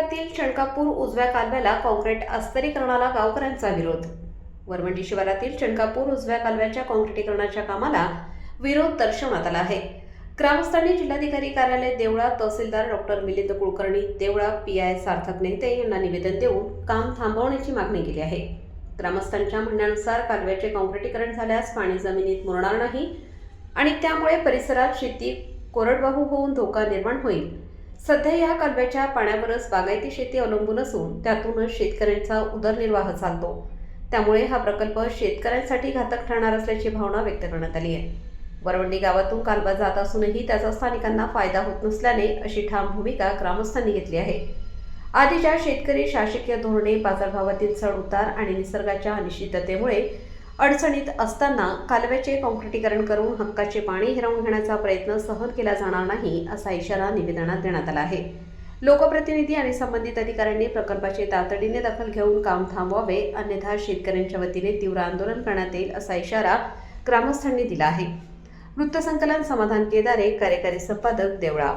शिवारातील चणकापूर उजव्या कालव्याला कॉन्क्रीट अस्तरीकरणाला गावकऱ्यांचा विरोध। वरवंटी शिवारातील चणकापूर उजव्या कालव्याच्या कॉन्क्रीटीकरणाच्या कामाला विरोध दर्शवण्यात आला आहे। ग्रामस्थांनी जिल्हाधिकारी कार्यालय देवळा, तहसीलदार डॉक्टर मिलिंद कुलकर्णी देवळा, पीआय सार्थक नेते यांना निवेदन देऊन काम थांबवण्याची मागणी केली आहे। ग्रामस्थांच्या म्हणण्यानुसार कालव्याचे कॉन्क्रीटीकरण झाल्यास पाणी जमिनीत मुरणार नाही आणि त्यामुळे परिसरात शेती कोरडवाहू होऊन धोका निर्माण होईल। सध्या या कालव्याच्या पाण्यावरच बागायती शेती अवलंबून असून त्यातूनच शेतकऱ्यांचा उदरनिर्वाह चालतो। त्यामुळे हा प्रकल्प शेतकऱ्यांसाठी घातक ठरणार असल्याची भावना व्यक्त करण्यात आली आहे। वरवंटी गावातून कालवा जात असूनही त्याचा स्थानिकांना फायदा होत नसल्याने अशी ठाम भूमिका ग्रामस्थांनी घेतली आहे। आधीच्या शेतकरी शासकीय धोरणे, बाजारभावातील चढ-उतार आणि निसर्गाच्या अनिश्चिततेमुळे अडचणीत असताना कालव्याचे कॉन्क्रीटीकरण करून हक्काचे पाणी हिरावून घेण्याचा प्रयत्न सहन केला जाणार नाही असा इशारा निवेदनात देण्यात आला आहे। लोकप्रतिनिधी आणि संबंधित अधिकाऱ्यांनी प्रकल्पाची तातडीने दखल घेऊन काम थांबवावे, अन्यथा शेतकऱ्यांच्या वतीने तीव्र आंदोलन करण्यात येईल असा इशारा ग्रामस्थांनी दिला आहे। वृत्तसंकलन समाधान केदारे, कार्यकारी संपादक देवळा।